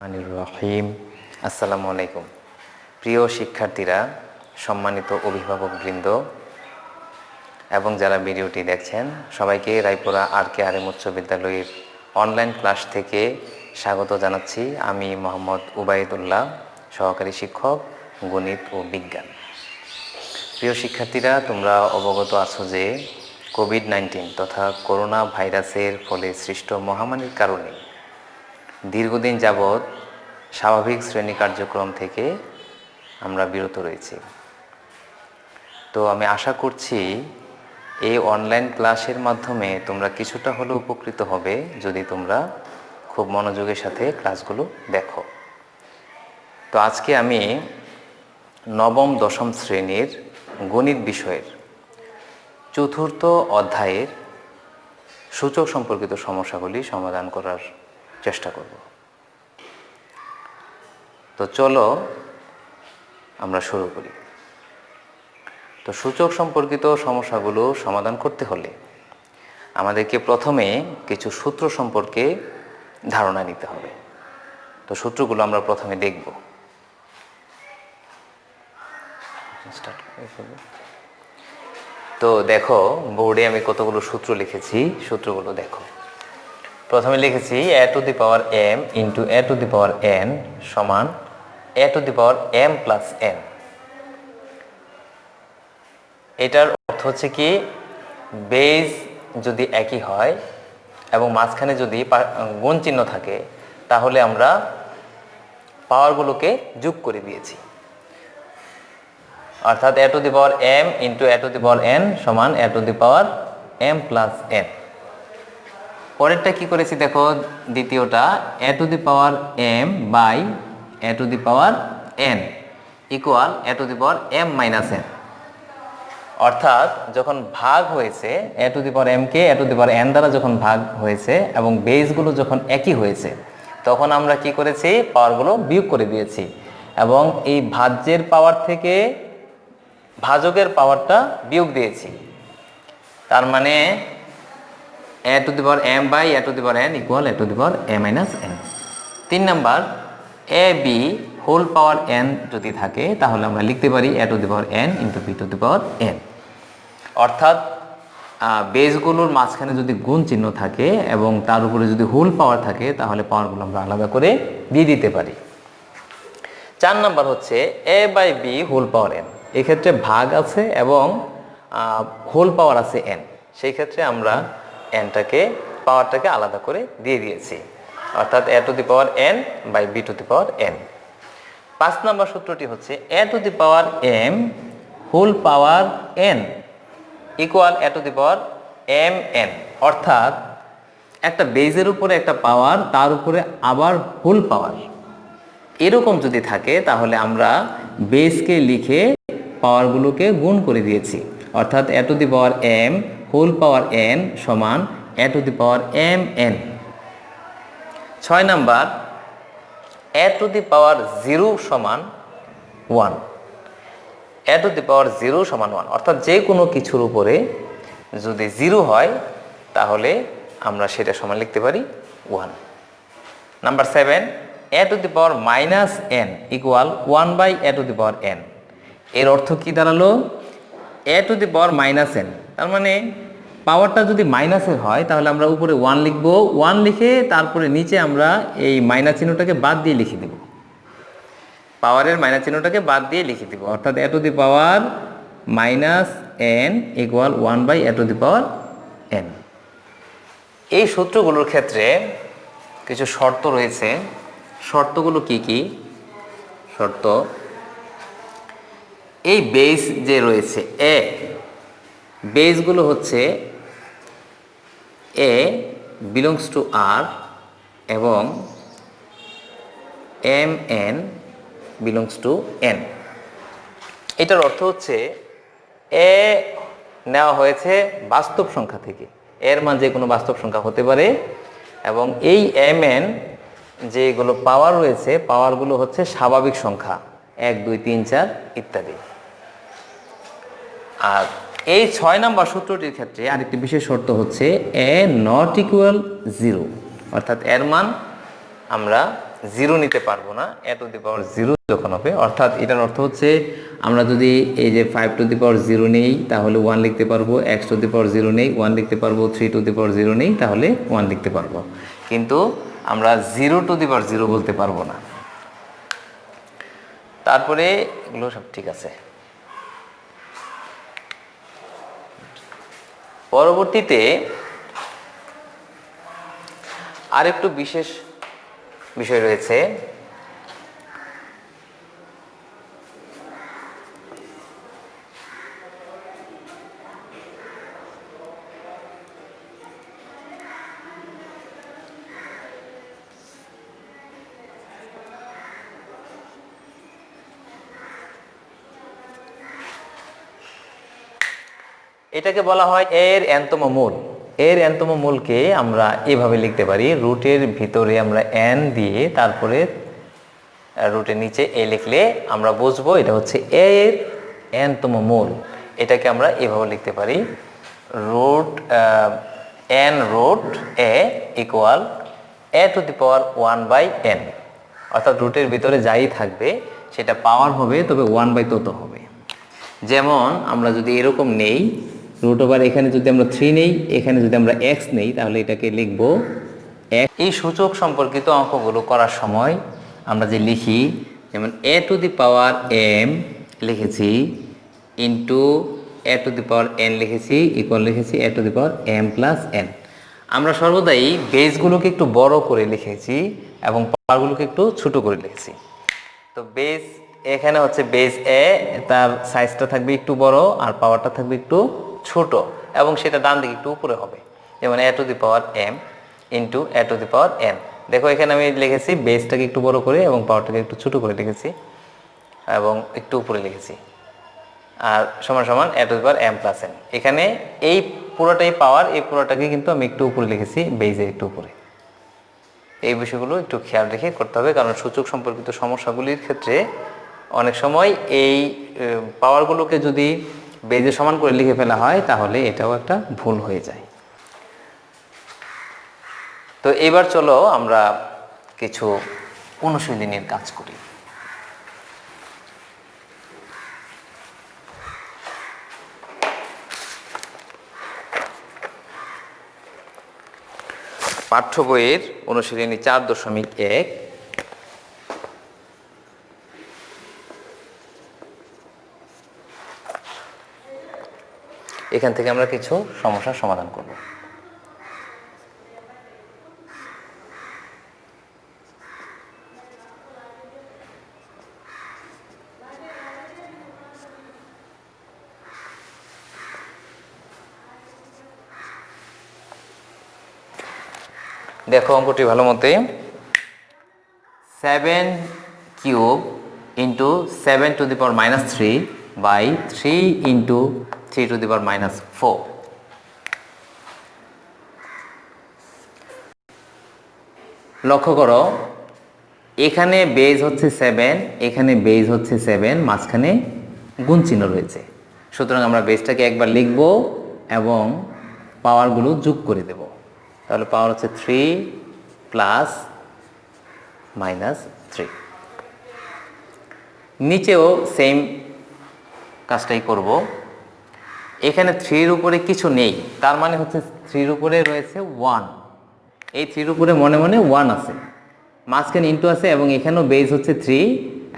রহিম আসসালামু আলাইকুম। প্রিয় শিক্ষার্থীরা, সম্মানিত অভিভাবকবৃন্দ এবং যারা ভিডিওটি দেখছেন সবাইকে রায়পুরা RKRM উচ্চ বিদ্যালয়ের অনলাইন ক্লাস থেকে স্বাগত জানাচ্ছি। আমি মোহাম্মদ উবাইদুল্লাহ, সহকারী শিক্ষক গণিত ও বিজ্ঞান। প্রিয় শিক্ষার্থীরা, তোমরা অবগত আছো যে কোভিড-19 তথা করোনা ভাইরাসের ফলে সৃষ্ট মহামারীর কারণে দীর্ঘদিন যাবৎ স্বাভাবিক শ্রেণী কার্যক্রম থেকে আমরা বিরত রয়েছি। তো আমি আশা করছি এই অনলাইন ক্লাসের মাধ্যমে তোমরা কিছুটা হলেও উপকৃত হবে যদি তোমরা খুব মনোযোগের সাথে ক্লাসগুলো দেখো। তো আজকে আমি নবম দশম শ্রেণীর গণিত বিষয়ের চতুর্থ অধ্যায়ের সূচক সম্পর্কিত সমস্যাগুলি সমাধান করার চেষ্টা করব। তো চলো আমরা শুরু করি। তো সূচক সম্পর্কিত সমস্যাগুলো সমাধান করতে হলে আমাদেরকে প্রথমে কিছু সূত্র সম্পর্কে ধারণা নিতে হবে। তো সূত্রগুলো আমরা প্রথমে দেখব। তো দেখো, বোর্ডে আমি কতগুলো সূত্র লিখেছি, সূত্রগুলো দেখো। প্রথমে লিখেছি a to the power m into a to the power n সমান a to the power m plus n। এটার অর্থ হচ্ছে কি, বেজ যদি একই হয় এবং মাঝখানে যদি গুণ চিহ্ন থাকে তাহলে আমরা পাওয়ারগুলোকে যোগ করে দিয়েছি। অর্থাৎ a to the power m into a to the power n সমান a to the power m plus n। পরেরটা কি করেছি দেখো, দ্বিতীয়টা a to the power m by a to the power n equal a to the power m minus n। অর্থাৎ যখন ভাগ হয়েছে a to the power m কে a to the power n দ্বারা যখন ভাগ হয়েছে এবং বেসগুলো যখন একই হয়েছে তখন আমরা কি করেছি, পাওয়ারগুলো বিয়োগ করে দিয়েছি এবং এই ভাজ্যের পাওয়ার থেকে ভাজকের পাওয়ারটা বিয়োগ দিয়েছি। তার মানে a to the power m by a to the power n equal a to the power a minus n। 3 number, a b whole power n যদি থাকে তাহলে আমরা লিখতে পারি a to the power n into b to the power n। অর্থাৎ বেসগুলোর মাঝখানে যদি গুণ চিহ্ন থাকে এবং তার উপরে যদি হোল পাওয়ার থাকে তাহলে পাওয়ারগুলো আমরা আলাদা করে দিয়ে দিতে পারি। 4 নাম্বার হচ্ছে a by b whole power n। এক্ষেত্রে ভাগ আছে এবং হোল পাওয়ার আছে n, সেই ক্ষেত্রে আমরা nটাকে পাওয়ারটাকে আলাদা করে দিয়ে দিয়েছি। অর্থাৎ a to the power n by b to the power n। 5 number সূত্রটি হচ্ছে a to the power m whole power n equal a to the power m n। অর্থাৎ একটা বেজের উপরে একটা পাওয়ার, তার উপরে আবার হোল পাওয়ার, এরকম যদি থাকে তাহলে আমরা বেসকে লিখে পাওয়ারগুলোকে গুণ করে দিয়েছি। অর্থাৎ a to the power m whole power n সমান a to the power m n। 6 number, a to the power 0 সমান 1। a টু দি পাওয়ার 0 সমান 1 অর্থাৎ যে কোনো কিছুর উপরে যদি 0 হয় তাহলে আমরা সেটা সমান লিখতে পারি 1। Number 7, a to the power minus n equal 1 by a to the power n। এর অর্থ কি দাঁড়ালো, a to the power minus n, তার মানে পাওয়ারটা যদি মাইনাসের হয় তাহলে আমরা উপরে 1 লিখব, 1 লিখে তারপরে নিচে আমরা এই মাইনাস চিহ্নটাকে বাদ দিয়ে লিখে দেব, পাওয়ারের মাইনাস চিহ্নটাকে বাদ দিয়ে লিখে দেব। অর্থাৎ a to the power minus n equal 1 by a to the power n। এই সূত্রগুলোর ক্ষেত্রে কিছু শর্ত রয়েছে। শর্তগুলো কি কি? শর্ত, এই বেস যে রয়েছে a, বেসগুলো হচ্ছে a বিলংস টু r এবং m n belongs to n। এটার অর্থ হচ্ছে a নেওয়া হয়েছে বাস্তব সংখ্যা থেকে, এর মান যে কোনো বাস্তব সংখ্যা হতে পারে এবং এই m n যেগুলো পাওয়ার রয়েছে পাওয়ারগুলো হচ্ছে স্বাভাবিক সংখ্যা 1 2 3 4 ইত্যাদি। আর এই 6 নম্বর সূত্রটির ক্ষেত্রে আরেকটি বিশেষ শর্ত হচ্ছে a নট ইকুয়াল 0, অর্থাৎ এর মান আমরা জিরো নিতে পারবো না, এ টু দি পাওয়ার জিরো যখন হবে, অর্থাৎ এটার অর্থ হচ্ছে আমরা যদি এই যে 5 টু দি পাওয়ার জিরো নেই তাহলে 1 লিখতে পারবো, x two the power zero নেই 1 লিখতে পারবো, 3 টু দি পাওয়ার জিরো নেই তাহলে 1 লিখতে পারবো, কিন্তু আমরা 0 টু দি পাওয়ার জিরো বলতে পারবো না। তারপরে এগুলো সব ঠিক আছে। পরবর্তীতে আরেকটু বিশেষ বিষয় রয়েছে। এটাকে বলা হয় এর nতম মূল। এর nতম মূলকে আমরা এভাবে লিখতে পারি, রুটের ভিতরে আমরা n দিয়ে তারপরে রুটের নিচে a লিখলে আমরা বুঝবো এটা হচ্ছে এর nতম মূল। এটাকে আমরা এভাবে লিখতে পারি, root n root a equal a to the power 1/n, অর্থাৎ রুটের ভিতরে যাই থাকবে সেটা পাওয়ার হবে, তবে 1/, তত হবে। যেমন আমরা যদি এরকম নেই, রুট ওভার এখানে যদি আমরা 3 নেই, এখানে যদি আমরা x নেই, তাহলে এটাকে লিখব x। এই সূচক সম্পর্কিত অঙ্কগুলো করার সময় আমরা যে লিখি, যেমন a to the power m লিখেছি into a to the power n লিখেছি ইকুয়াল লিখেছি a to the power m plus n। আমরা সর্বদাই বেসগুলোকে একটু বড় করে লিখেছি এবং পাওয়ারগুলোকে একটু ছোট করে লিখেছি। তো বেস এখানে হচ্ছে বেস এ, তার সাইজটা থাকবে একটু বড় আর পাওয়ারটা থাকবে একটু ছোট, এবং সেটা ডান দিকে একটু উপরে হবে, যেমন a to the power m into a to the power n। দেখো এখানে আমি লিখেছি বেসটাকে একটু বড় করে এবং পাওয়ারটাকে একটু ছোট করে লিখেছি এবং একটু উপরে লিখেছি, আর সমান সমান a to the power m plus n। এখানে এই পুরোটাই পাওয়ার, এই পুরোটাকে কিন্তু আমি একটু উপরে লিখেছি, বেসের একটু উপরে। এই বিষয়গুলো একটু খেয়াল রেখে করতে হবে, কারণ সূচক সম্পর্কিত সমস্যাগুলির ক্ষেত্রে অনেক সময় এই পাওয়ারগুলোকে যদি বেজে সমান করে লিখে ফেলা হয় তাহলে এটাও একটা ভুল হয়ে যায়। তো এবার চলো আমরা কিছু অনুশীলনীর কাজ করি। পাঠ্য বইয়ের অনুশীলনী 4.1। এখান থেকে আমরা কিছু সমস্যার সমাধান করব। দেখো অঙ্কটি ভালো মতে, 7 cube into 7 to the power minus 3 by 3 into 3 to the power minus 4। লক্ষ্য করো এখানে বেজ হচ্ছে 7, এখানে বেজ হচ্ছে 7, মাঝখানে গুণ চিহ্ন রয়েছে। সুতরাং আমরা বেজটাকে একবার লিখব এবং পাওয়ারগুলো যোগ করে দেব। তাহলে পাওয়ার হচ্ছে 3 প্লাস মাইনাস 3। নিচেও সেম কাজটাই করব। এখানে 3 এর উপরে কিছু নেই, তার মানে হচ্ছে 3 এর উপরে রয়েছে 1। এই 3 এর উপরে মনে মনে 1 আছে, মাঝখানে ইন্টু আছে এবং এখানেও বেজ হচ্ছে 3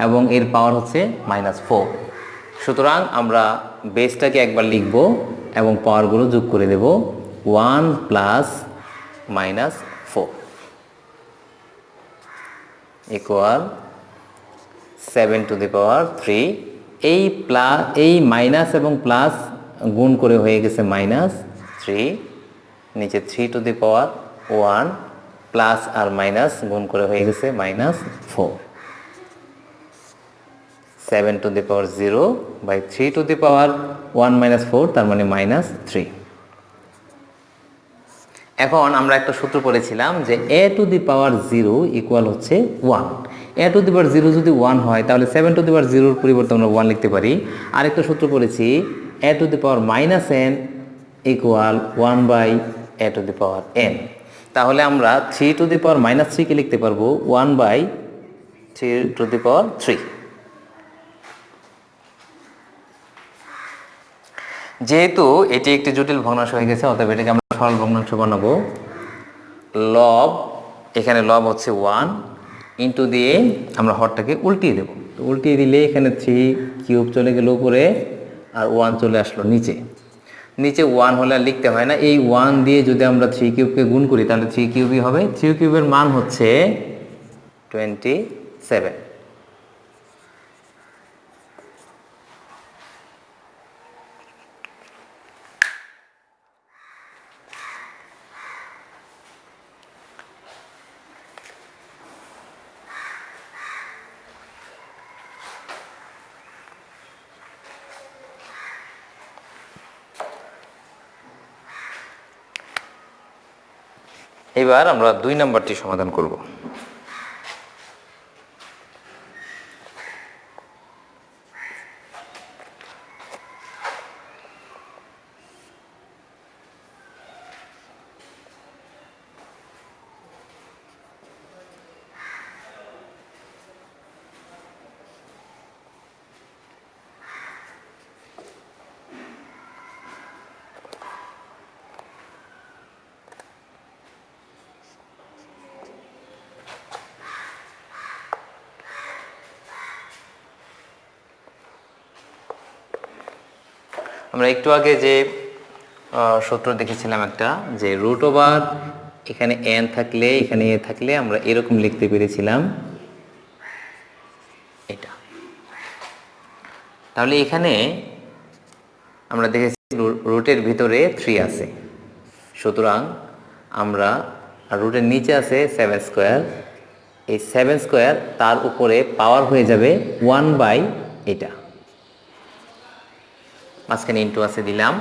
এবং এর পাওয়ার হচ্ছে মাইনাস 4। সুতরাং আমরা বেজটাকে একবার লিখব এবং পাওয়ারগুলো যোগ করে দেব, 1 plus minus 4 equal 7 to the power 3। এই মাইনাস এবং প্লাস গুণ করে হয়ে গেছে মাইনাস 3, নিচে 3 টু দি পাওয়ার 1 প্লাস আর মাইনাস গুণ করে হয়ে গেছে minus 4। 7 to the power 0 by 3 to the power 1 minus 4, তার মানে মাইনাস 3। এখন আমরা একটা সূত্র পড়েছিলাম যে a to the power 0 equal হচ্ছে 1। a টু দি পাওয়ার 0 যদি 1 হয় তাহলে 7 টু দি পাওয়ার 0 এর পরিবর্তে আমরা 1 লিখতে পারি। আরেকটা সূত্র পড়েছি a to the power minus n equal 1 by a to the power n। তাহলে আমরা 3 কে লিখতে পারবো 1/3 যেহেতু এটি একটি জটিল ভগ্নাংশ হয়ে গেছে, অতএব এটাকে আমরা সরল ভগ্নাংশ বানাবো। লব, এখানে লব হচ্ছে 1 ইন্টু দিয়ে আমরা হরটাকে উল্টিয়ে দেব। তো উল্টিয়ে দিলে এখানে 3³ চলে গেল উপরে আর 1 চলে আসলো নিচে। নিচে 1 হলে আর লিখতে হয় না, এই 1 দিয়ে যদি আমরা 3³ গুণ করি তাহলে 3³ হবে। 3³ মান হচ্ছে 27। এবার আমরা 2 নম্বরটি সমাধান করব। আমরা একটু আগে যে সূত্র দেখেছিলাম একটা, যে রুট ওভার এখানে n থাকলে এখানে a থাকলে আমরা এরকম লিখতে পেরেছিলাম এটা। তাহলে এখানে আমরা দেখেছি রুটের ভিতরে 3 আছে, সুতরাং আমরা রুটের নিচে আছে 7², এই 7² তার উপরে পাওয়ার হয়ে যাবে 1/, এটা মাঝখানে ইন্টু আছে দিলাম।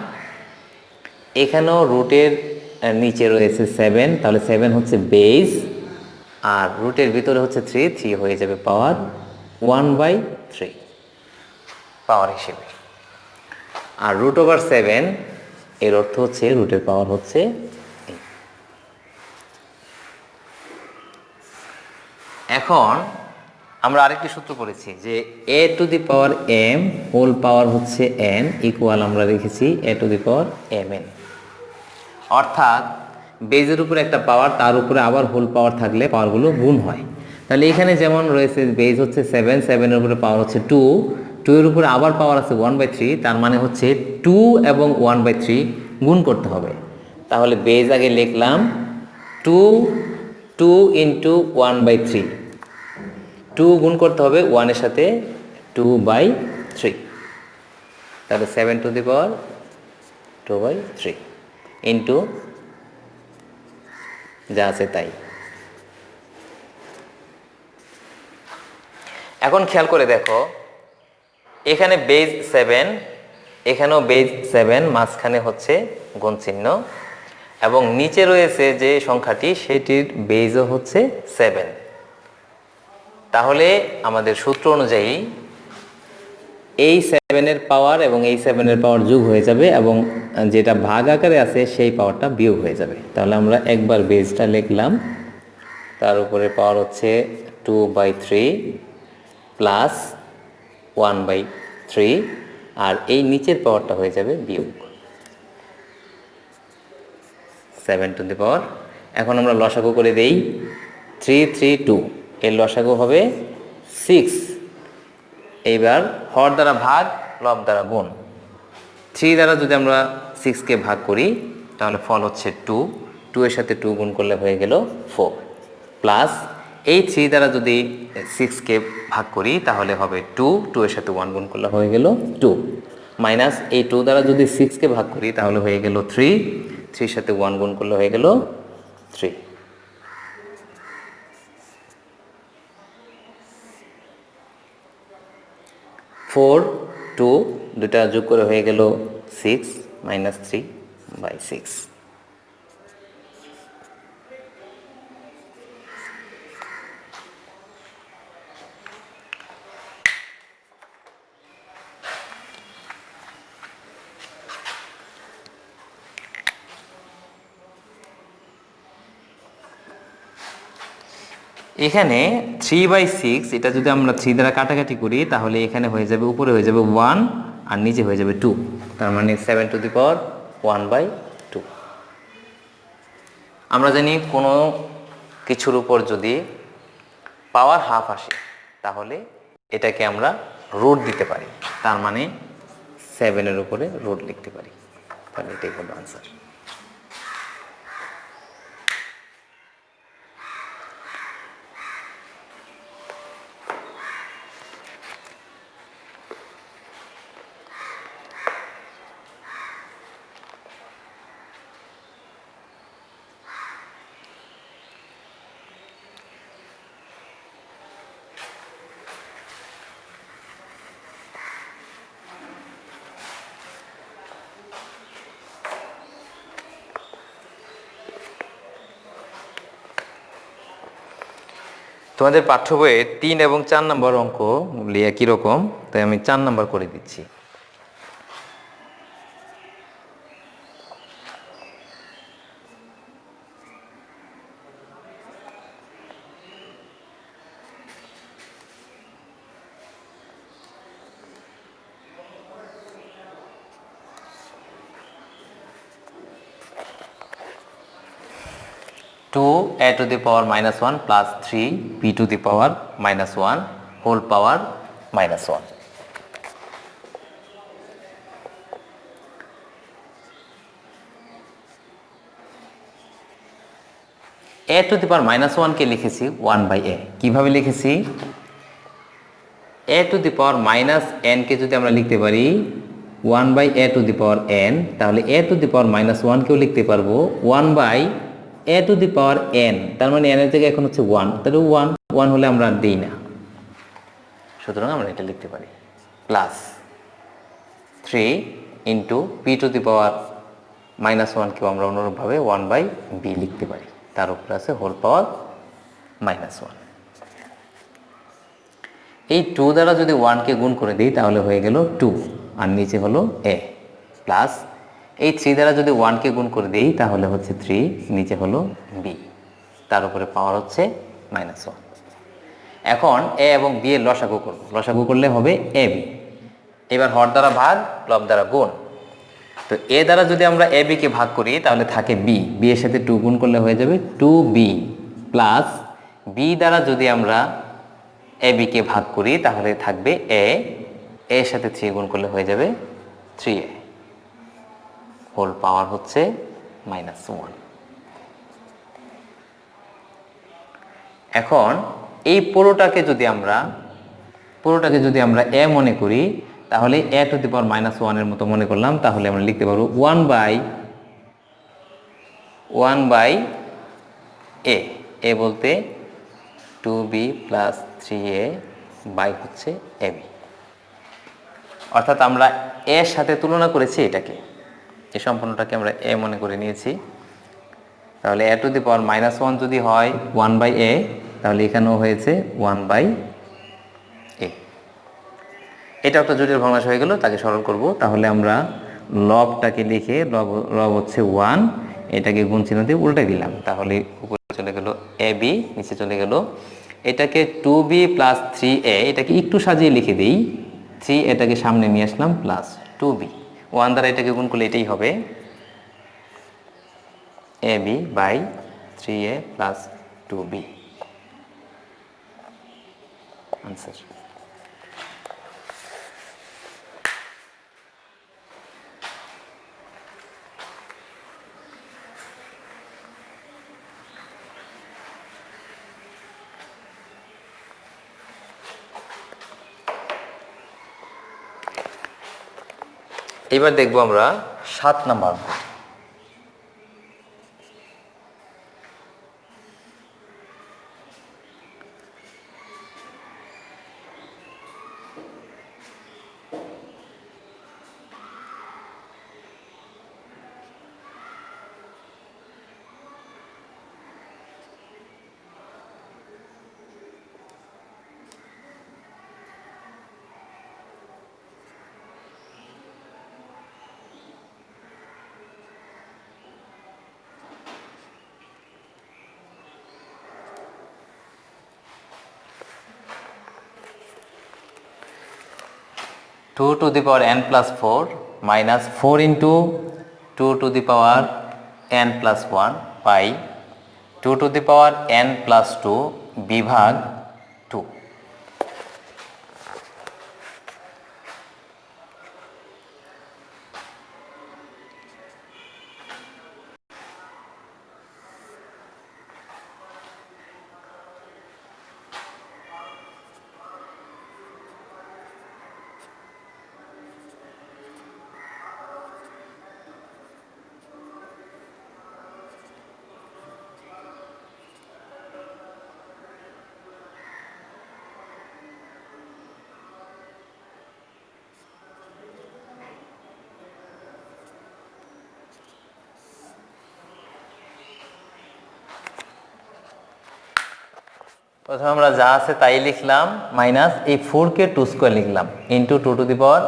এখানেও রুটের নিচে রয়েছে 7, তাহলে 7 হচ্ছে বেস আর রুটের ভিতরে হচ্ছে 3 হয়ে যাবে পাওয়ার 1/3 পাওয়ার হিসেবে। আর রুট ওভার 7 এর অর্থ হচ্ছে রুটের পাওয়ার হচ্ছে 8। এখন আমরা আরেকটি সূত্র পড়েছি যে a⁴m হোল পাওয়ার হচ্ছে n ইকুয়াল আমরা রেখেছি a⁴mn, অর্থাৎ বেজের উপরে একটা পাওয়ার তার উপরে আবার হোল পাওয়ার থাকলে পাওয়ারগুলো গুণ হয়। তাহলে এখানে যেমন রয়েছে বেজ হচ্ছে 7, 7 এর উপরে পাওয়ার হচ্ছে 2, 2 এর উপরে আবার পাওয়ার আছে 1/3, তার মানে হচ্ছে 2 এবং 1/3 গুণ করতে হবে। তাহলে বেজ আগে লিখলাম 2 ইন্টু 1/3, 2 গুণ করতে হবে 1 এর সাথে 2/3, তাহলে 7⁴ ইন্টু যা আছে তাই। এখন খেয়াল করে দেখো, এখানে বেজ 7, এখানেও বেজ 7, মাঝখানে হচ্ছে গুণ চিহ্ন এবং নিচে রয়েছে যে সংখ্যাটি সেটির বেজও হচ্ছে 7। তাহলে আমাদের সূত্র অনুযায়ী এই 7 এর পাওয়ার এবং এই 7 এর পাওয়ার যোগ হয়ে যাবে এবং যেটা ভাগ আকারে আছে সেই পাওয়ারটা বিয়োগ হয়ে যাবে। তাহলে আমরা একবার বেজটা লিখলাম, তার উপরে পাওয়ার হচ্ছে 2/3 প্লাস 1/3 আর এই নিচের পাওয়ারটা হয়ে যাবে বিয়োগ 7⁴। এখন আমরা লসাগু করে দেই, 3, 3, 2 এর লসাগু হবে 6। এইবার হর দ্বারা ভাগ, লব দ্বারা গুণ। 3 দ্বারা যদি আমরা 6কে ভাগ করি তাহলে ফল হচ্ছে 2 এর সাথে 2 গুণ করলে হয়ে গেল 4, প্লাস এই 3 দ্বারা যদি 6কে ভাগ করি তাহলে হবে 2 এর সাথে 1 গুণ করলে হয়ে গেল 2, মাইনাস এই 2 দ্বারা যদি 6কে ভাগ করি তাহলে হয়ে গেল 3 এর সাথে 1 গুণ করলে হয়ে গেল 3। 4, 2 দুটা যোগ করে হয়ে গেল 6 মাইনাস 3/6। এখানে 3/6 এটা যদি আমরা 3 দ্বারা কাটাকাটি করি তাহলে এখানে হয়ে যাবে, উপরে হয়ে যাবে 1 আর নিচে হয়ে যাবে 2, তার মানে 7^1/2। আমরা জানি কোনো কিছুর উপর যদি পাওয়ার হাফ আসে তাহলে এটাকে আমরা রুট দিতে পারি, তার মানে 7-এর উপরে রুট লিখতে পারি, তাহলে এটাই হলো আনসার। তোমাদের পাঠ্য বইয়ে 3 এবং 4 নম্বর অঙ্ক একই রকম, তাই আমি 4 নম্বর করে দিচ্ছি। (2a⁻1 + 3b⁻1 whole power -1). a⁻1 কে লিখেছি 1/a। কিভাবে লিখেছি? a⁻n কে যদি আমরা লিখতে পারি 1/a⁴n, তাহলে a⁻1 কেও লিখতে পারবো 1/a⁴n, তার মানে n এর জায়গায় এখন হচ্ছে 1, তাহলে 1 হলে আমরা আর দিই না, সুতরাং আমরা এটা লিখতে পারি প্লাস 3 ইন্টু p⁻1 কেও আমরা অনুরূপভাবে 1/b লিখতে পারি, তার উপরে আছে হোল পাওয়ার -1। এই 2 দ্বারা যদি 1 কে গুণ করে দিই তাহলে হয়ে গেল 2 আর নিচে হলো a, প্লাস এই 3 দ্বারা যদি 1 কে গুণ করে দিই তাহলে হচ্ছে 3, নিচে হলো b, তার উপরে পাওয়ার হচ্ছে -1। এখন a এবং b এর লসাগু করব, লসাগু করলে হবে ab। এবার হর দ্বারা ভাগ, লব দ্বারা গুণ। তো a দ্বারা যদি আমরা ab কে ভাগ করি তাহলে থাকে b, b এর সাথে 2 গুণ করলে হয়ে যাবে 2b, প্লাস b দ্বারা যদি আমরা ab কে ভাগ করি তাহলে থাকবে a, এর সাথে 3 গুণ করলে হয়ে যাবে 3a, হোল পাওয়ার হচ্ছে -1। এখন এই পুরোটাকে যদি আমরা a মনে করি তাহলে a⁻1 এর মতো মনে করলাম, তাহলে আমরা লিখতে পারবো 1/a, a বলতে 2b + 3a বাই হচ্ছে ab, অর্থাৎ আমরা এর সাথে তুলনা করেছি এটাকে, এই সম্পূর্ণটাকে আমরা a মনে করে নিয়েছি। তাহলে a⁻1 যদি হয় 1/a, তাহলে এখানেও হয়েছে 1/a। এটা একটা জটিল ভগ্নাংশ হয়ে গেল, তাকে সরল করব। তাহলে আমরা লবটাকে লিখে, লব হচ্ছে 1, এটাকে গুণ চিহ্ন দিয়ে উল্টে দিলাম, তাহলে উপরে চলে গেল ab, নিচে চলে গেল। এটাকে 2b + 3a, এটাকে একটু সাজিয়ে লিখে দিই, 3 এটাকে সামনে নিয়ে আসলাম প্লাস 2b, 1 দ্বারা এটাকে গুণ করলে এটাই হবে ab/3a + 2b, আনসার। এবার দেখব আমরা 7 number. 2 to the power n plus 4 minus 4 into 2 to the power n plus 1 by 2 to the power n plus 2 বিভাগ 2। প্রথমে আমরা যা আছে তাই লিখলাম, মাইনাস এই 4 কে 2 স্কয়ার লিখলাম into 2 to the power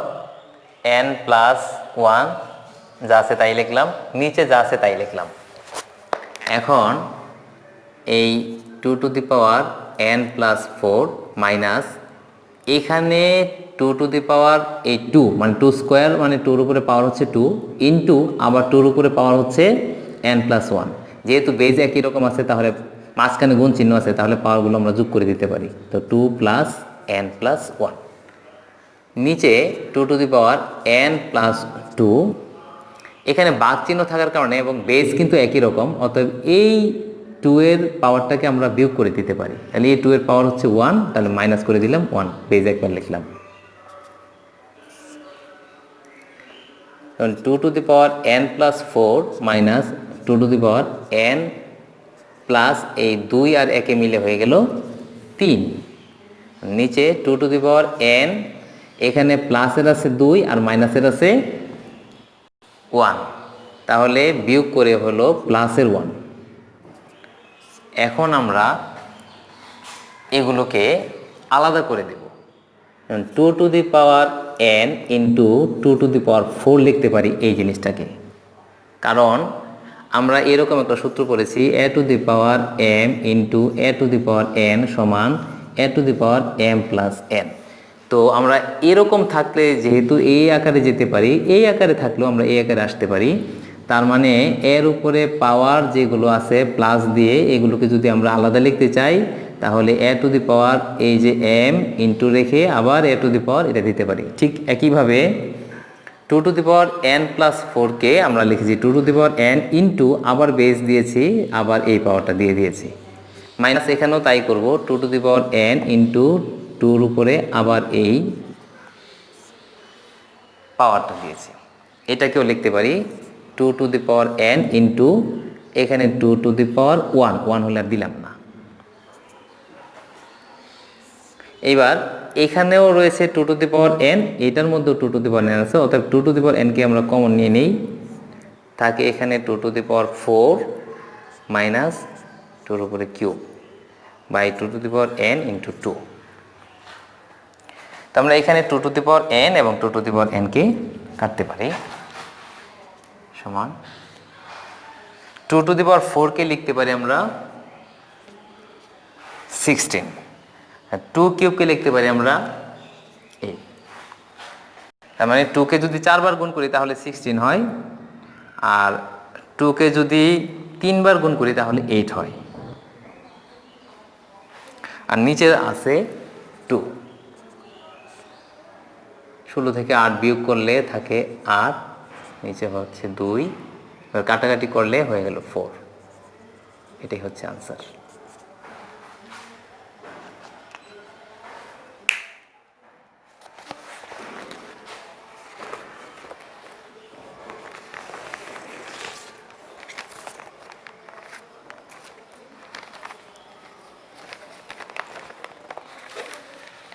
n plus 1, যা আছে তাই লিখলাম, নিচে যা আছে তাই লিখলাম। এখন এই 2 to the power n plus 4 minus এখানে 2 টু দি পাওয়ার এই 2 মানে 2 স্কয়ার মানে 2 এর উপরে পাওয়ার হচ্ছে 2 ইনটু আবার 2 এর উপরে পাওয়ার হচ্ছে n প্লাস 1। যেহেতু বেজ একই রকম আছে তাহলে মাঝখানে গুণ চিহ্ন আছে, তাহলে পাওয়ারগুলো আমরা যোগ করে দিতে পারি। তো 2 প্লাস n প্লাস 1, নিচে 2 to the power n plus 2, এখানে বাদ চিহ্ন থাকার কারণে এবং বেজ কিন্তু একই রকম, অতএব এই 2 এর পাওয়ারটাকে আমরা বিয়োগ করে দিতে পারি। তাহলে এই 2 এর পাওয়ার হচ্ছে 1, তাহলে মাইনাস করে দিলাম 1, বেজ একবার লিখলাম। কারণ 2 to the power n plus 4 minus 2 to the power n plus এই 2 আর 1 মিলে হয়ে গেল 3, নিচে 2 টু দি পাওয়ার n, এখানে প্লাসের আছে 2 আর মাইনাসের আছে 1, তাহলে বিয়োগ করে হলো প্লাসের 1। এখন আমরা এগুলোকে আলাদা করে দেব। 2 to the power n into 2 to the power 4 লিখতে পারি এই জিনিসটাকে, কারণ আমরা এরকম একটা সূত্র পড়েছি a to the power m into a to the power n সমান a to the power m plus n। তো আমরা এরকম থাকলে যেহেতু এই আকারে যেতে পারি, এই আকারে থাকলেও আমরা এই আকারে আসতে পারি। তার মানে এর উপরে পাওয়ার যেগুলো আছে প্লাস দিয়ে এগুলোকে যদি আমরা আলাদা লিখতে চাই তাহলে a টু দি পাওয়ার এই যে m ইন্টু রেখে আবার a টু দি পাওয়ার এটা দিতে পারি। ঠিক একইভাবে 2 to the power n plus 4 কে আমরা লিখেছি 2 to the power n into আবার বেস দিয়েছি, আবার এই পাওয়ারটা দিয়ে দিয়েছি। মাইনাস এখানেও তাই করব, 2 to the power n into 2 এর উপরে আবার এই পাওয়ারটা দিয়েছি। এটাকেও লিখতে পারি 2 to the power n into এখানে 2 টু দি পাওয়ার 1 হলে আর দিলাম না। এইবার এখানেও রয়েছে 2 টু দি পাওয়ার n, এটার মধ্যেও 2 টু দি পাওয়ার n আছে, অর্থাৎ 2 টু দি পাওয়ার n কে আমরা কমন নিয়ে নেই, থাকে এখানে 2 টু দি পাওয়ার 4 মাইনাস 2 এর উপরে cube by 2 to the power n into 2। তো আমরা এখানে 2 টু দি পাওয়ার n এবং 2 টু দি পাওয়ার n কে কাটতে পারি, সমান 2 টু দি পাওয়ার 4 কে লিখতে পারি আমরা 16, 2 কিউবকে লিখতে পারি আমরা 8। তার মানে 2 কে যদি 4 বার গুণ করি তাহলে 16 হয়, আর 2 কে যদি 3 বার গুণ করি তাহলে 8 হয়, আর নিচে আছে 2। 16 থেকে 8 বিয়োগ করলে থাকে 8, নিচে হচ্ছে 2, কাটাকাটি করলে হয়ে গেল 4। এটাই হচ্ছে আনসার।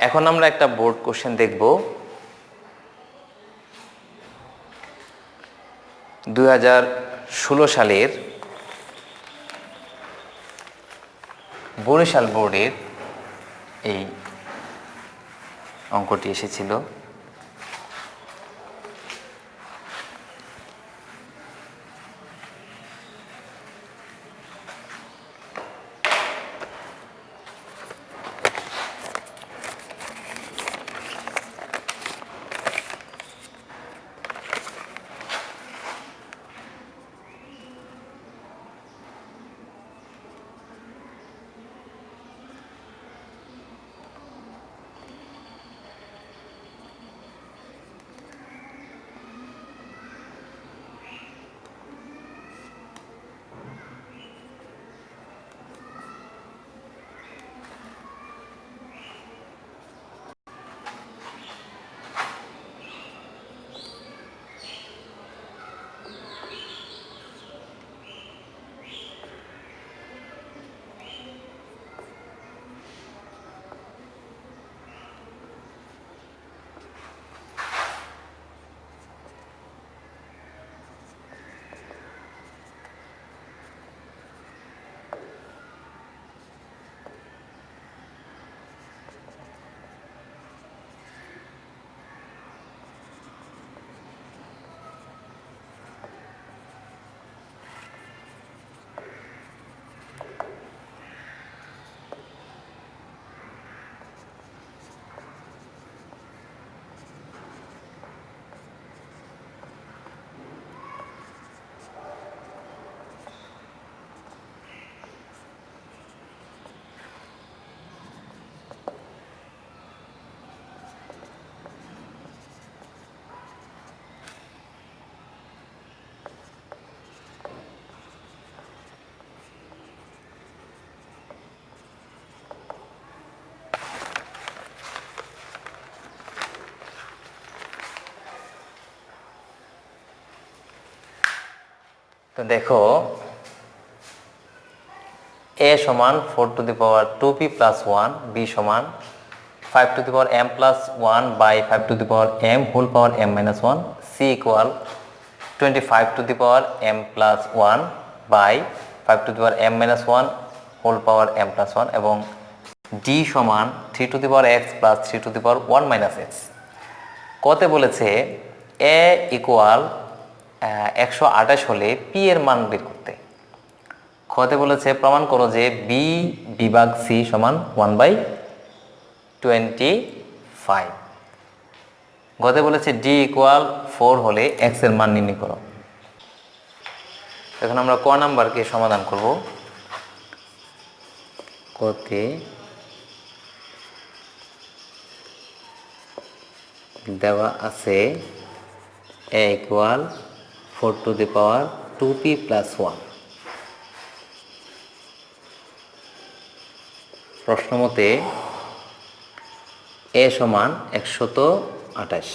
এখন আমরা একটা বোর্ড কোশ্চেন দেখব। 2016 সালের বরিশাল বোর্ডের এই অঙ্কটি এসেছিল। তো দেখো a সমান 4 to the power 2p plus 1, b সমান 5 to the power m plus 1 by 5 to the power m whole power m minus 1, c equal 25 to the power m plus 1 by 5 to the power m minus 1 whole power m plus 1 এবং d সমান 3 to the power x plus 3 to the power 1 minus x। কতে বলেছে a equal 128 হলে p এর মান বের করতে। খতে বলেছে প্রমাণ করো যে b বিভাগ c সমান 1/25। গতে বলেছে d ইকুয়াল 4 হলে x এর মান নির্ণয় করো। এখন আমরা ক নাম্বারকে সমাধান করব। কতে দেওয়া আছে a equal 4 to the power 2p plus 1। প্রশ্ন মতে a সমান 128।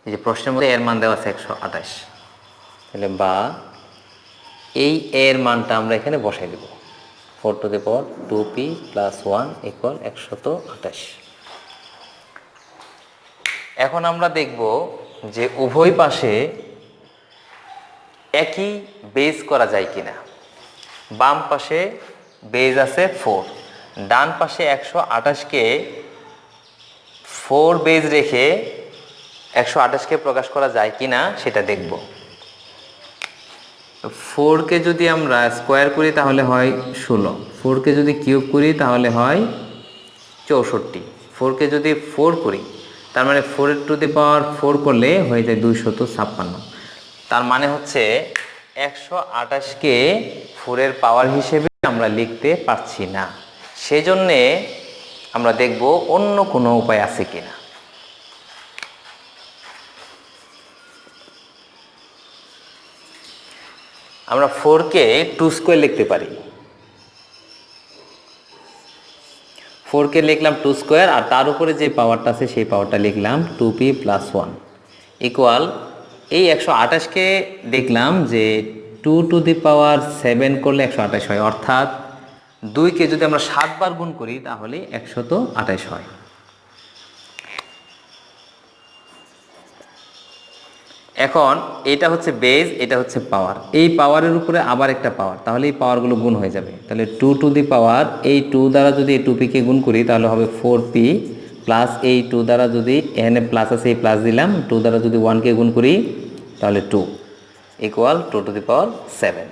এই যে প্রশ্নের মধ্যে এর মান দেওয়া আছে 128, তাহলে বা এই এর মানটা আমরা এখানে বসাই দেব। 4 to the power 2p plus 1 equal 128। এখন আমরা দেখব যে উভয় পাশে একই বেজ করা যায় কিনা। বাম পাশে বেজ আছে 4, ডান পাশে 128কে 4 বেজ রেখে 128কে প্রকাশ করা যায় কিনা সেটা দেখব। 4কে যদি আমরা স্কোয়ার করি তাহলে হয় 16, 4কে যদি কিউব করি তাহলে হয় 64, 4কে যদি 4 করি তার মানে 4 টু দি পাওয়ার 4 করলে হয়ে যায় 256। তার মানে হচ্ছে 128কে 4 এর পাওয়ার হিসেবে আমরা লিখতে পারছি না। সেজন্যে আমরা দেখব অন্য কোনো উপায় আছে কিনা। আমরা 4কে 2 স্কোয়ার লিখতে পারি। 4কে লিখলাম 2 স্কোয়ার আর তার উপরে যে পাওয়ারটা আছে সেই পাওয়ারটা লিখলাম 2p প্লাস 1 ইকুয়াল এই 128কে দেখলাম যে 2 টু দি পাওয়ার 7 করলে 128 হয়, অর্থাৎ 2কে যদি আমরা 7 বার গুণ করি তাহলে 128 হয়। এখন এটা হচ্ছে বেজ, এটা হচ্ছে পাওয়ার। এই পাওয়ারের উপরে আবার একটা পাওয়ার, তাহলে এই পাওয়ারগুলো গুণ হয়ে যাবে। তাহলে 2 টু দি পাওয়ার এই 2 দ্বারা যদি এই 2pকে গুণ করি তাহলে হবে 4p প্লাস এই 2 দ্বারা যদি এখানে প্লাস আছে এই প্লাস দিলাম, 2 দ্বারা যদি 1কে গুণ করি তাহলে 2 ইকুয়াল 2 টু দি পাওয়ার 7।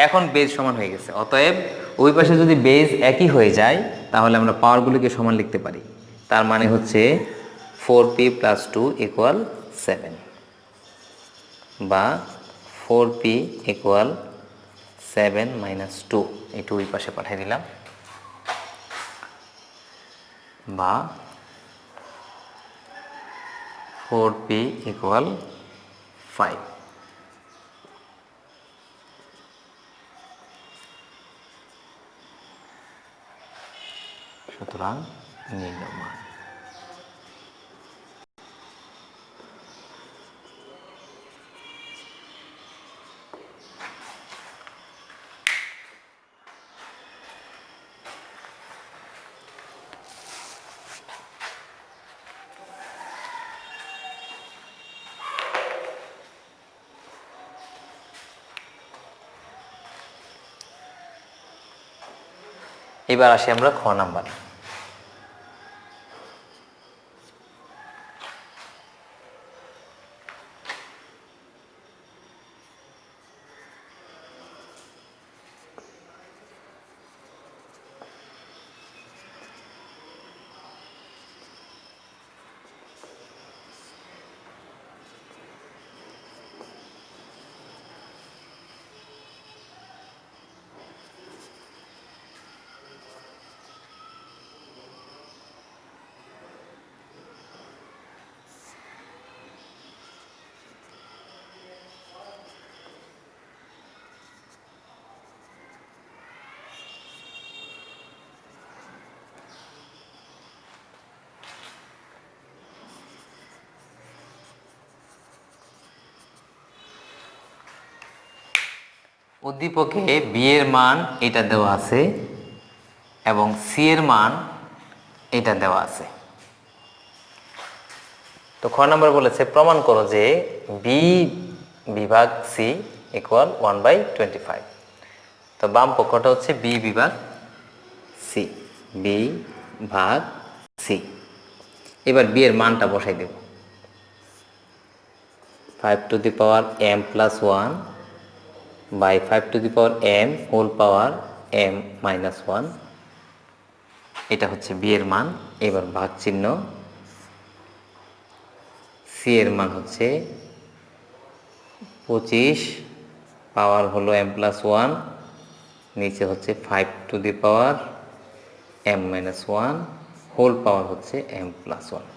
এখন বেজ সমান হয়ে গেছে, অতএব ওই পাশে যদি বেজ একই হয়ে যায় তাহলে আমরা পাওয়ারগুলোকে সমান লিখতে পারি। তার মানে হচ্ছে 4p প্লাস 2 ইকুয়াল 7 বা 4p ইকুয়াল 7 মাইনাস 2, একটু ওই পাশে পাঠিয়ে দিলাম, বা 4p ইকুয়াল 5। সুতরাং নির্ণয়। এবার আসি আমরা খ নাম্বার। উদ্দীপকে বি এর মান এটা দেওয়া আছে এবং সি এর মান এটা দেওয়া আছে। তো খ নম্বর বলেছে প্রমাণ করো যে বি বিভাগ সি ইকুয়াল 1/25। তো বাম পক্ষটা হচ্ছে বি বিভাগ সি, বি ভাগ সি। এবার বি এর মানটা বসাই দেব, 5 to the power m plus 1 by 5 to the power m whole power m minus 1, এটা হচ্ছে বি এর মান। এবার ভাগ চিহ্ন, সি এর মান হচ্ছে 25 পাওয়ার হলো m প্লাস 1, নিচে হচ্ছে 5 to the power m minus 1 whole power হচ্ছে m প্লাস 1।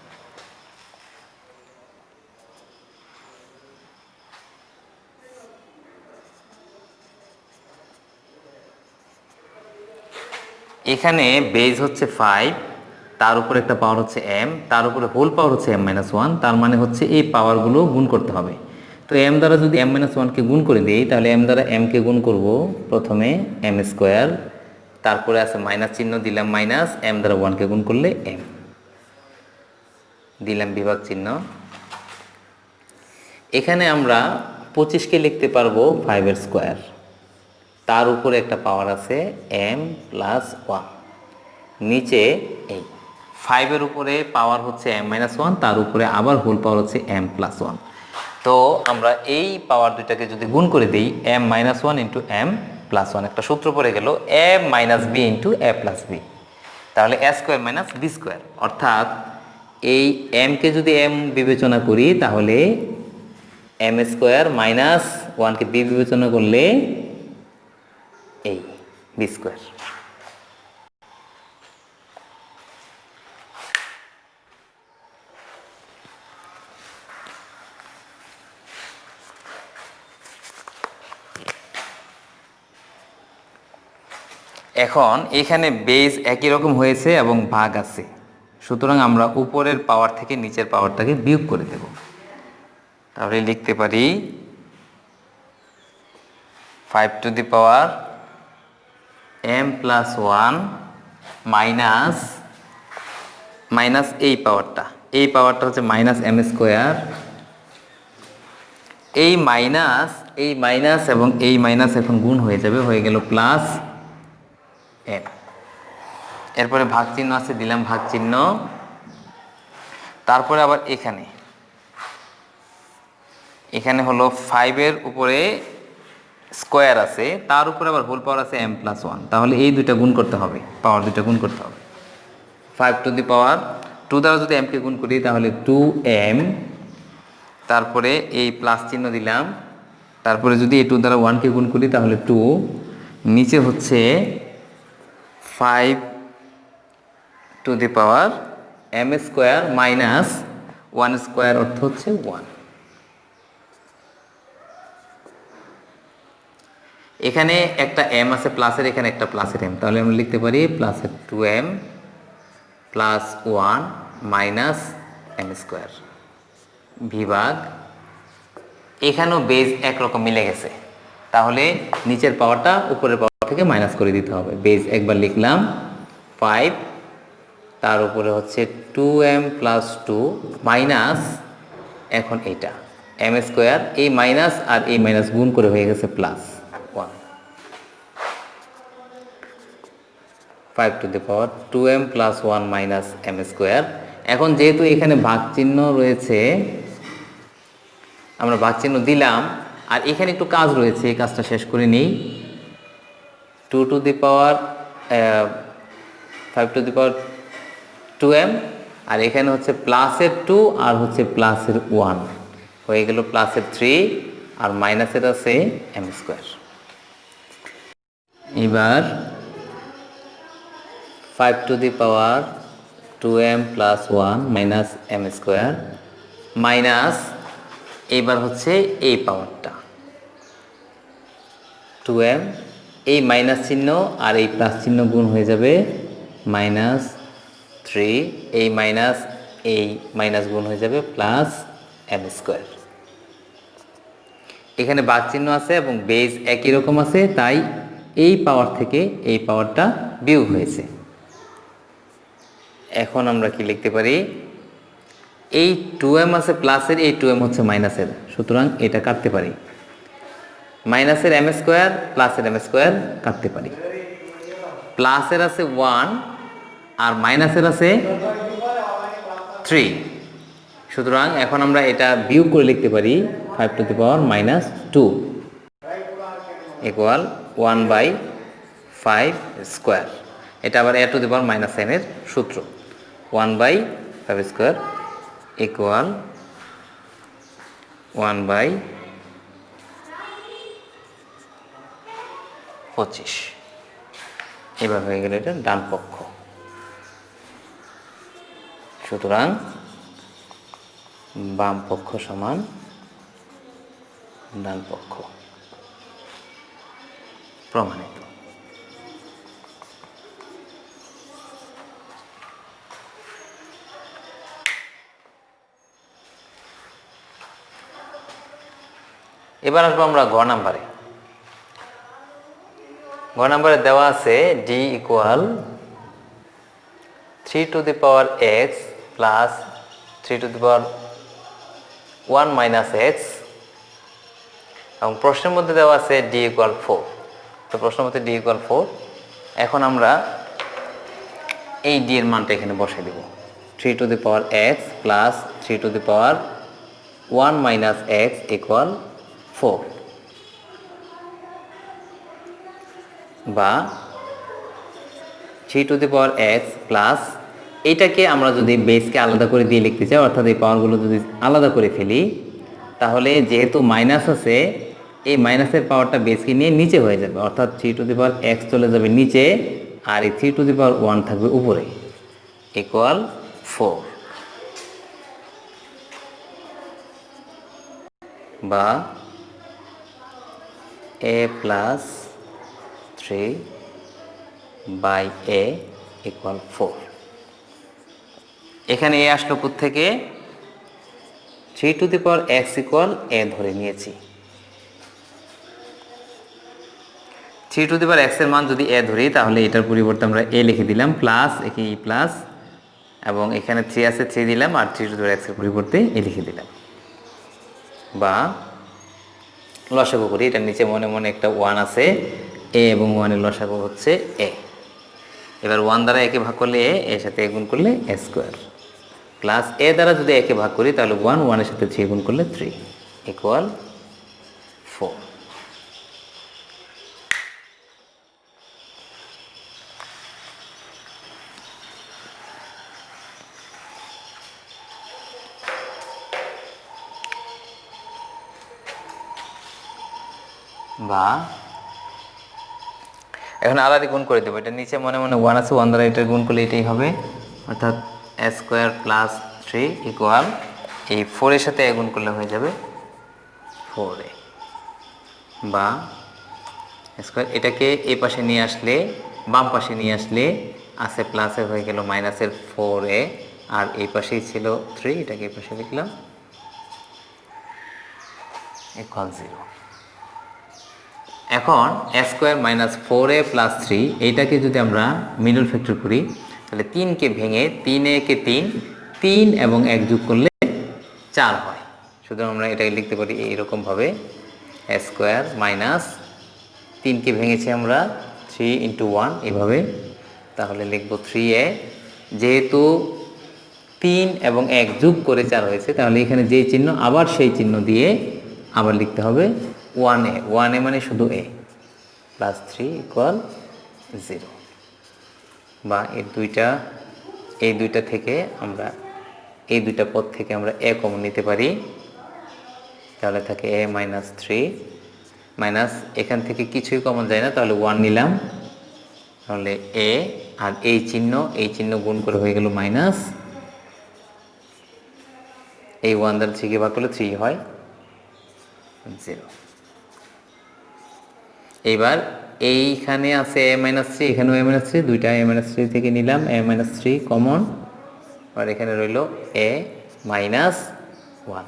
এখানে বেজ হচ্ছে 5, তার উপরে একটা পাওয়ার হচ্ছে m, তার উপরে হোল পাওয়ার হচ্ছে m মাইনাস 1, তার মানে হচ্ছে এই পাওয়ারগুলো গুণ করতে হবে। তো m দ্বারা যদি m মাইনাস 1কে গুণ করে দিই, তাহলে m দ্বারা m কে গুণ করব প্রথমে m স্কোয়ার, তারপরে আছে মাইনাস চিহ্ন দিলাম মাইনাস, m দ্বারা 1কে গুণ করলে m দিলাম বিভাগ চিহ্ন। এখানে আমরা 25কে লিখতে পারবো 5 এর স্কোয়ার, তার উপরে একটা পাওয়ার আছে m প্লাস 1, নিচে এই 5 এর উপরে পাওয়ার হচ্ছে m মাইনাস 1, তার উপরে আবার হোল পাওয়ার হচ্ছে m প্লাস 1। তো আমরা এই পাওয়ার দুইটাকে যদি গুণ করে দিই m minus 1 into m plus 1, একটা সূত্র পড়ে গেল a minus B into a plus B, তাহলে a square minus B square. অর্থাৎ এই m কে যদি m বিবেচনা করি তাহলে m স্কোয়ার মাইনাস 1কে বি বিবেচনা করলে এই বি স্কোয়ার। এখন এখানে বেজ একই রকম হয়েছে এবং ভাগ আছে, সুতরাং আমরা উপরের পাওয়ার থেকে নিচের পাওয়ারটাকে বিয়োগ করে দেব। তাহলে লিখতে পারি 5 to the power m plus 1 minus minus এই পাওয়ারটা হচ্ছে মাইনাস m স্কোয়ার, এই মাইনাস এবং এই মাইনাস এখন গুণ হয়ে যাবে, হয়ে গেল প্লাস m। এরপরে ভাগ চিহ্ন আছে, দিলাম ভাগ চিহ্ন। তারপরে আবার এখানে হলো 5 এর উপরে স্কোয়ার আছে, তার উপরে আবার হোল পাওয়ার আছে m প্লাস 1, তাহলে এই দুইটা গুণ করতে হবে, পাওয়ার দুইটা গুণ করতে হবে। 5 টু দি পাওয়ার 2 দ্বারা যদি m কে গুণ করি তাহলে 2m, তারপরে এই প্লাস চিহ্ন দিলাম, তারপরে যদি এই 2 দ্বারা 1কে গুণ করি তাহলে 2, নিচে হচ্ছে 5 to the power m square minus 1 square অর্থ হচ্ছে 1। এখানে একটা m আছে প্লাসের, এখানে একটা প্লাসের m, তাহলে আমরা লিখতে পারি প্লাসের 2m plus 1 minus m square বিভাগ, এখানেও বেজ একরকম মিলে গেছে, তাহলে নিচের পাওয়ারটা উপরের পাওয়ার থেকে মাইনাস করে দিতে হবে। বেজ একবার লিখলাম 5, তার উপরে হচ্ছে 2m প্লাস 2 মাইনাস, এখন এইটা m স্কোয়ার, এই মাইনাস আর এই মাইনাস গুণ করে হয়ে গেছে plus 1, 5 to the power 2m plus 1 minus m square. এখন যেহেতু এখানে ভাগ চিহ্ন রয়েছে, আমরা ভাগ চিহ্ন দিলাম, আর এখানে একটু কাজ রয়েছে, এই কাজটা শেষ করে নিই। 2 to the power 5 to the power 2m, আর এখানে হচ্ছে প্লাসের 2 আর হচ্ছে প্লাসের 1, হয়ে গেল প্লাসের 3 আর মাইনাসের আছে m স্কোয়ার। এবার 5 to the power 2m plus 1 minus m square minus, এইবার হচ্ছে এই পাওয়ারটা 2m, এই মাইনাস চিহ্ন আর এই প্লাস চিহ্ন গুণ হয়ে যাবে মাইনাস 3, এই মাইনাস গুণ হয়ে যাবে প্লাস m স্কোয়ার। এখানে ভাগ চিহ্ন আছে এবং বেজ একই রকম আছে, তাই এই পাওয়ার থেকে এই পাওয়ারটা বিয়োগ হয়েছে। এখন আমরা কি লিখতে পারি, এই 2m আছে প্লাসের, এই 2m হচ্ছে মাইনাসের, সুতরাং এটা কাটতে পারি। মাইনাসের m স্কোয়ার প্লাসের m স্কোয়ার কাটতে পারি। প্লাসের আছে 1 আর মাইনাসের আছে 3, সুতরাং এখন আমরা এটা বিয়োগ করে লিখতে পারি 5 to the power minus 2 equal 1/5 square. এটা আবার a to the power minus n এর সূত্র। 1/5 স্কোয়ার ইকুয়াল 1/25। এবার হয়ে গেল এটা ডান পক্ষ। সুতরাং বাম পক্ষ সমান ডান পক্ষ, প্রমাণিত। এবার আসবো আমরা গ নাম্বারে। গ নাম্বারে দেওয়া আছে d equal 3 to the power x plus 3 to the power 1 minus x, এবং প্রশ্নের মধ্যে দেওয়া আছে d ইকুয়াল 4। তো প্রশ্নের মধ্যে d ইকুয়াল 4। এখন আমরা এই d এর মানটা এখানে বসাই দেব। 3 to the power x plus 3 to the power 1 minus x equal 4, বা 3 to the power x plus, এইটাকে আমরা যদি বেসকে আলাদা করে দিয়ে লিখতে চাই, অর্থাৎ এই পাওয়ারগুলো যদি আলাদা করে ফেলি, তাহলে যেহেতু মাইনাস আছে, এই মাইনাসের পাওয়ারটা বেসকে নিয়ে নিচে হয়ে যাবে, অর্থাৎ 3 টু দি পাওয়ার x চলে যাবে নিচে, আর এই 3 টু দি পাওয়ার 1 থাকবে উপরে, ইকুয়াল 4, বা a প্লাস 3/a ইকুয়াল 4। এখানে a আসলো কোত্থেকে, 3 to the power x equal a ধরে নিয়েছি। 3 টু দি পাওয়ার x এর মান যদি a ধরি, তাহলে এটার পরিবর্তে আমরা a লিখে দিলাম, প্লাস একে e প্লাস, এবং এখানে 3 আছে 3 দিলাম, আর 3 টু দি পাওয়ার x এর পরিবর্তে a লিখে দিলাম, বা লসাগু করি। এটার নিচে মনে মনে একটা 1 আছে, a এবং 1 এর লসাগু হচ্ছে a। এবার 1 দ্বারা একে ভাগ করলে a, এর সাথে a গুণ করলে a স্কোয়ার, প্লাস a দ্বারা যদি একে ভাগ করি তাহলে 1, 1 এর সাথে 3 গুণ করলে 3 ইকুয়াল 4। বা এখন আলাদা গুণ করে দেবো। এটা নিচে মনে মনে 1 আছে, 1 দ্বারা এটা গুণ করলে এটাই হবে, অর্থাৎ a স্কোয়ার প্লাস 3 ইকুয়াল, এই 4 এর সাথে a গুণ করলে হয়ে যাবে 4a, বা স্কোয়ার। এটাকে এই পাশে নিয়ে আসলে, বাম পাশে নিয়ে আসলে আছে প্লাসে হয়ে গেল মাইনাসের 4a, আর এই পাশেই ছিল 3, এটাকে এই পাশে লিখলাম ইকুয়াল 0। এখন a square minus 4a plus 3, এইটাকে যদি আমরা মিডল ফ্যাক্টর করি, তাহলে 3কে ভেঙে 3a কে 3 এবং 1 যোগ করলে 4 হয়। সুতরাং আমরা এটাকে লিখতে পারি এইরকমভাবে, a স্কোয়ার মাইনাস 3কে ভেঙেছি আমরা 3 ইন্টু 1 এভাবে, তাহলে লিখব 3a। যেহেতু 3 এবং 1 যোগ করে 4 হয়েছে, তাহলে এখানে যেই চিহ্ন আবার সেই চিহ্ন দিয়ে আবার লিখতে হবে 1a। 1a মানে শুধু a, প্লাস 3 ইকুয়াল 0, বা এই দুইটা থেকে আমরা, এই দুইটা পদ থেকে আমরা a কমন নিতে পারি, তাহলে থাকে a মাইনাস 3, মাইনাস এখান থেকে কিছুই কমন যায় না, তাহলে 1 নিলাম, তাহলে a, আর এই চিহ্ন গুণ করে হয়ে গেল মাইনাস, এই 1 দ্বারা 3কে ভাগ করলে 3 হয় 0। এইবার এইখানে আছে a মাইনাস 3, এখানেও a মাইনাস 3, দুইটা a মাইনাস 3 থেকে নিলাম a মাইনাস 3 কমন, আর এখানে রইল a মাইনাস 1।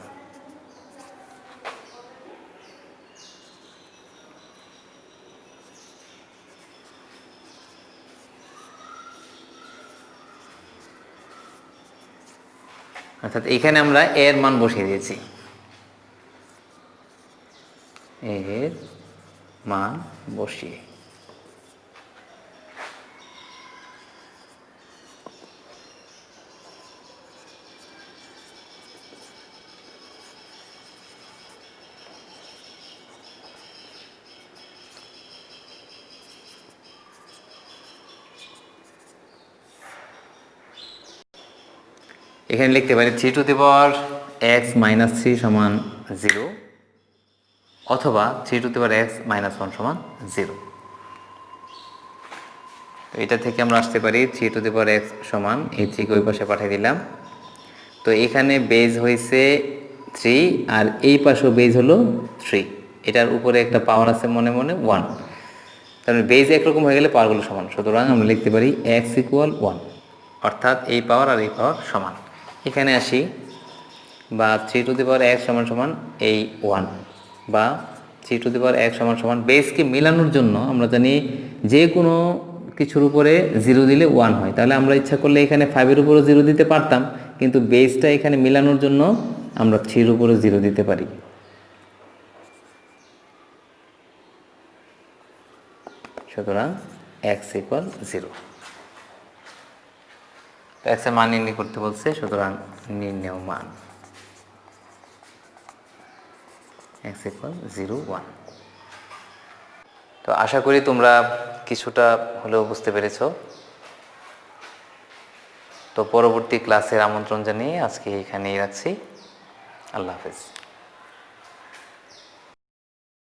অর্থাৎ এখানে আমরা এর মান বসিয়ে দিয়েছি, এর মান বসিয়ে। এখানে লিখতে পারি 3 to the power x minus 3 সমান 0, অথবা 3 to the power x minus 1 সমান 0। তো এটা থেকে আমরা আসতে পারি 3 টু দি পাওয়ার x সমান, এই 3 কে ওই পাশে পাঠিয়ে দিলাম। তো এখানে বেজ হয়েছে 3 আর এই পাশেও বেজ হলো 3, এটার উপরে একটা পাওয়ার আছে মনে মনে 1, তার বেজ একরকম হয়ে গেলে পাওয়ারগুলো সমান। সুতরাং আমরা লিখতে পারি x ইকুয়াল 1, অর্থাৎ এই পাওয়ার আর এই পাওয়ার সমান। এখানে আসি, বা 3 টু দি পাওয়ার x সমান সমান এই 1, বা 3 টু দি পাওয়ার x সমান সমান, বেসকে মিলানোর জন্য আমরা জানি যে কোনো কিছুর উপরে 0 দিলে 1 হয়। তাহলে আমরা ইচ্ছা করলে এখানে 5-এর উপরও 0 দিতে পারতাম, কিন্তু বেসটা এখানে মিলানোর জন্য আমরা 3-এর উপরও 0 দিতে পারি। সুতরাং x ইকুয়াল 0। তো x এর মান নির্ণয় করতে বলছে, সুতরাং নির্ণেয় মান x ইকুয়াল 0, 1। তো আশা করি তোমরা কিছুটা হলেও বুঝতে পেরেছ। তো পরবর্তী ক্লাসের আমন্ত্রণ জানিয়ে আজকে এখানেই রাখছি। আল্লাহ হাফেজ।